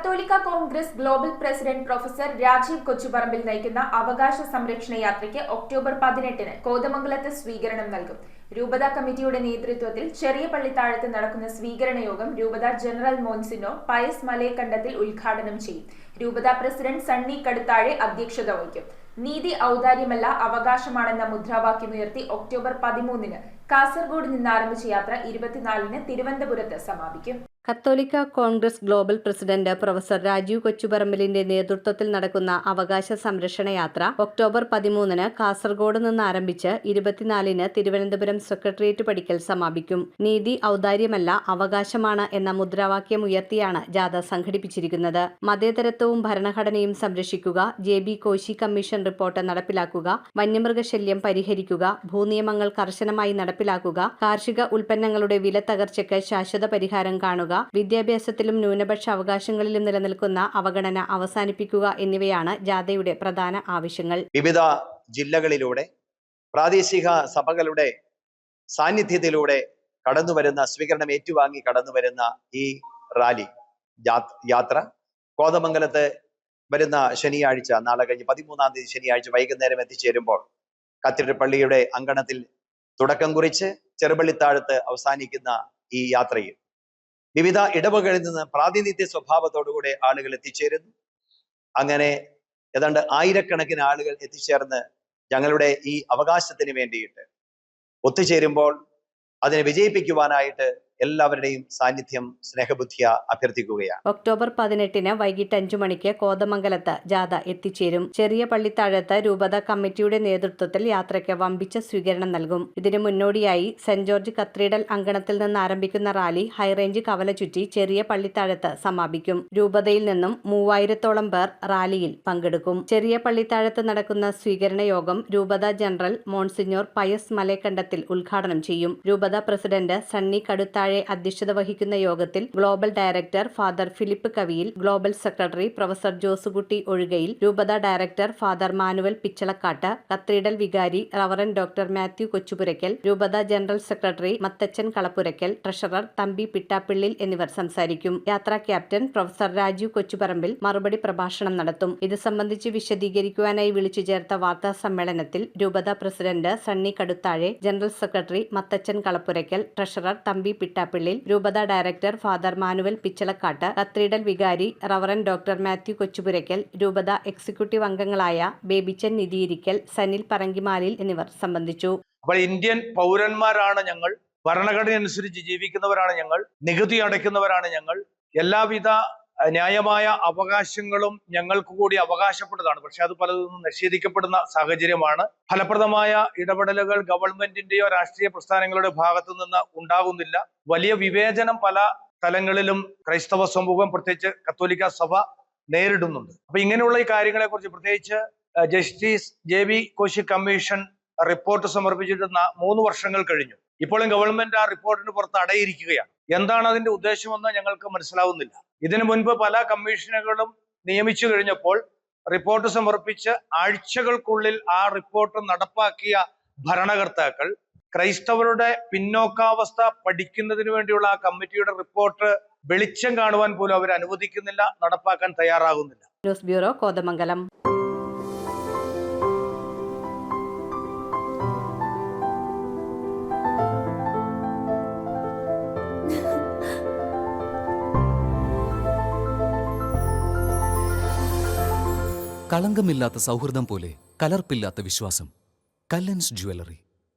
കത്തോലിക്ക Congress global president professor Rajeev Kochuparambil നയിക്കുന്ന അവകാശ സംരക്ഷണ യാത്രയ്ക്ക് ഒക്ടോബർ 18-ന് കോതമംഗലത്ത് സ്വീകരണം നൽകും. രൂപത കമ്മിറ്റിയുടെ നേതൃത്വത്തിൽ ചെറിയ പള്ളിത്താഴത്ത് നടക്കുന്ന സ്വീകരണ യോഗം രൂപത ജനറൽ മോൻസിനോർ പയസ് മലയക്കണ്ടത്തിൽ ഉദ്ഘാടനം ചെയ്യും. രൂപത പ്രസിഡന്റ് സണ്ണി കടുത്താഴെ അധ്യക്ഷത വഹിക്കും. നീതി ഔദാര്യമല്ല അവകാശമാണെന്ന മുദ്രാവാക്യമുയർത്തി ഒക്ടോബർ 13-ന് കാസർഗോഡ് നിന്ന് ആരംഭിച്ച യാത്ര 24-ന് തിരുവനന്തപുരത്ത് സമാപിക്കും. കത്തോലിക്ക Congress global president professor Rajeev കൊച്ചുപറമ്പിലിന്റെ നേതൃത്വത്തിൽ നടക്കുന്ന അവകാശ സംരക്ഷണ യാത്ര ഒക്ടോബർ 13-ന് കാസർഗോഡ് നിന്ന് ആരംഭിച്ച് 24-ന് തിരുവനന്തപുരം സെക്രട്ടേറിയറ്റ് പടിക്കൽ സമാപിക്കും. നീതി ഔദാര്യമല്ല അവകാശമാണ് എന്ന മുദ്രാവാക്യം ഉയർത്തിയാണ് ജാഥ സംഘടിപ്പിച്ചിരിക്കുന്നത്. മതേതരത്വവും ഭരണഘടനയും സംരക്ഷിക്കുക, JB കോശി കമ്മീഷൻ റിപ്പോർട്ട് നടപ്പിലാക്കുക, വന്യമൃഗശല്യം പരിഹരിക്കുക, ഭൂനിയമങ്ങൾ കർശനമായി നടപ്പിലാക്കുക, കാർഷിക ഉൽപ്പന്നങ്ങളുടെ വില തകർച്ചയ്ക്ക് ശാശ്വത പരിഹാരം കാണുക, വിദ്യാഭ്യാസത്തിലും ന്യൂനപക്ഷ അവകാശങ്ങളിലും നിലനിൽക്കുന്ന അവഗണന അവസാനിപ്പിക്കുക എന്നിവയാണ് ജാഥയുടെ പ്രധാന ആവശ്യങ്ങൾ. വിവിധ ജില്ലകളിലൂടെ പ്രാദേശിക സഭകളുടെ സാന്നിധ്യത്തിലൂടെ കടന്നുവരുന്ന സ്വീകരണം ഏറ്റുവാങ്ങി കടന്നുവരുന്ന ഈ റാലി യാത്ര കോതമംഗലത്ത് വരുന്ന ശനിയാഴ്ച, നാളെ കഴിഞ്ഞ് 13-ാം തീയതി ശനിയാഴ്ച വൈകുന്നേരം എത്തിച്ചേരുമ്പോൾ കത്തീഡ്രൽ പള്ളിയുടെ അങ്കണത്തിൽ തുടക്കം കുറിച്ച് ചെറുപള്ളിത്താഴത്ത് അവസാനിക്കുന്ന ഈ യാത്രയിൽ വിവിധ ഇടവകളിൽ നിന്ന് പ്രാതിനിധ്യ സ്വഭാവത്തോടുകൂടെ ആളുകൾ എത്തിച്ചേരുന്നു. അങ്ങനെ ഏതാണ്ട് ആയിരക്കണക്കിന് ആളുകൾ എത്തിച്ചേർന്ന് ഞങ്ങളുടെ ഈ അവകാശത്തിന് വേണ്ടിയിട്ട് ഒത്തുചേരുമ്പോൾ അതിനെ വിജയിപ്പിക്കുവാനായിട്ട് എല്ലാവരുടെയും സാന്നിധ്യം സ്നേഹബുദ്ധിയ അഭ്യർത്ഥിക്കുകയാണ്. ഒക്ടോബർ 18-ന് വൈകിട്ട് 5 മണിക്ക് കോതമംഗലത്ത് ജാഥ എത്തിച്ചേരും. ചെറിയ പള്ളിത്താഴത്ത് രൂപത കമ്മിറ്റിയുടെ നേതൃത്വത്തിൽ യാത്രയ്ക്ക് വമ്പിച്ച സ്വീകരണം നൽകും. ഇതിനു മുന്നോടിയായി സെന്റ് ജോർജ് കത്തീഡ്രൽ അങ്കണത്തിൽ നിന്ന് ആരംഭിക്കുന്ന റാലി ഹൈറേഞ്ച് കവല ചുറ്റി ചെറിയ പള്ളിത്താഴത്ത് സമാപിക്കും. രൂപതയിൽ നിന്നും 3000-ഓളം പേർ റാലിയിൽ പങ്കെടുക്കും. ചെറിയ പള്ളിത്താഴത്ത് നടക്കുന്ന സ്വീകരണ യോഗം രൂപത ജനറൽ മോൺസിഞ്ഞോർ പയസ് മലയക്കണ്ടത്തിൽ ഉദ്ഘാടനം ചെയ്യും. രൂപത പ്രസിഡന്റ് സണ്ണി കടുത്താഴെ അധ്യക്ഷത വഹിക്കുന്ന യോഗത്തിൽ ഗ്ലോബൽ ഡയറക്ടർ ഫാദർ ഫിലിപ്പ് കവിയിൽ, ഗ്ലോബൽ സെക്രട്ടറി പ്രൊഫസർ ജോസുകുട്ടി ഒഴുകയിൽ, രൂപത director father manual Pichalakkattu, cathedral വികാരി റവറന്റ് ഡോക്ടർ മാത്യു കൊച്ചുപുരയ്ക്കൽ, രൂപത general secretary Mathachan Kalappurakkal, treasurer Thampi Pittappillil എന്നിവർ സംസാരിക്കും. യാത്രാ ക്യാപ്റ്റൻ പ്രൊഫസർ രാജീവ് കൊച്ചുപറമ്പിൽ മറുപടി പ്രഭാഷണം നടത്തും. ഇത് സംബന്ധിച്ച് വിശദീകരിക്കുവാനായി വിളിച്ചു ചേർത്ത വാർത്താ സമ്മേളനത്തിൽ രൂപത president Sunny Kaduthazhe, general secretary Mathachan Kalappurakkal, treasurer Thampi Pittappillil, രൂപത director father manual Pichalakkattu, cathedral വികാരി റവറന്റ് ഡോക്ടർ മാത്യു കൊച്ചുപുരയ്ക്കൽ, രൂപത എക്സിക്യൂട്ടീവ് അംഗങ്ങളായ ബേബിച്ചൻ നിധിയിരിക്കൽ, സനിൽ പറങ്കിമാലിൽ എന്നിവർ സംബന്ധിച്ചു. അപ്പോൾ ഇന്ത്യൻ പൗരന്മാരാണ് ഞങ്ങൾ, ഭരണഘടന അനുസരിച്ച് ജീവിക്കുന്നവരാണ് ഞങ്ങൾ, നികുതി അടയ്ക്കുന്നവരാണ് ഞങ്ങൾ, എല്ലാവിധ ന്യായമായ അവകാശങ്ങളും ഞങ്ങൾക്ക് കൂടി അവകാശപ്പെട്ടതാണ്. പക്ഷെ അത് പലതൊന്നും നിഷേധിക്കപ്പെടുന്ന സാഹചര്യമാണ്. ഫലപ്രദമായ ഇടപെടലുകൾ ഗവൺമെന്റിന്റെയോ രാഷ്ട്രീയ പ്രസ്ഥാനങ്ങളുടെ ഭാഗത്തു നിന്ന് ഉണ്ടാകുന്നില്ല. വലിയ വിവേചനം പല തലങ്ങളിലും ക്രൈസ്തവ സമൂഹം, പ്രത്യേകിച്ച് കത്തോലിക്ക സഭ നേരിടുന്നുണ്ട്. അപ്പൊ ഇങ്ങനെയുള്ള ഈ കാര്യങ്ങളെ കുറിച്ച് പ്രത്യേകിച്ച് justice JB Koshy commission report സമർപ്പിച്ചിട്ട് 3 വർഷങ്ങൾ കഴിഞ്ഞു. ഇപ്പോഴും ഗവൺമെന്റ് ആ റിപ്പോർട്ടിന് പുറത്ത് അടയിരിക്കുകയാണ്. എന്താണ് അതിന്റെ ഉദ്ദേശമെന്ന് ഞങ്ങൾക്ക് മനസ്സിലാവുന്നില്ല. ഇതിനു മുൻപ് പല കമ്മീഷനുകളും നിയമിച്ചു കഴിഞ്ഞപ്പോൾ റിപ്പോർട്ട് സമർപ്പിച്ച് ആഴ്ചകൾക്കുള്ളിൽ ആ റിപ്പോർട്ട് നടപ്പാക്കിയ ഭരണകർത്താക്കൾ ക്രൈസ്തവരുടെ പിന്നോക്കാവസ്ഥ പഠിക്കുന്നതിന് വേണ്ടിയുള്ള ആ കമ്മിറ്റിയുടെ റിപ്പോർട്ട് വെളിച്ചം കാണുവാൻ പോലും അവർ അനുവദിക്കുന്നില്ല, നടപ്പാക്കാൻ തയ്യാറാകുന്നില്ല. News bureau, Kothamangalam. കളങ്കമില്ലാത്ത സൗഹൃദം പോലെ കലർപ്പില്ലാത്ത വിശ്വാസം. കല്ലൻസ് ജ്വല്ലറി.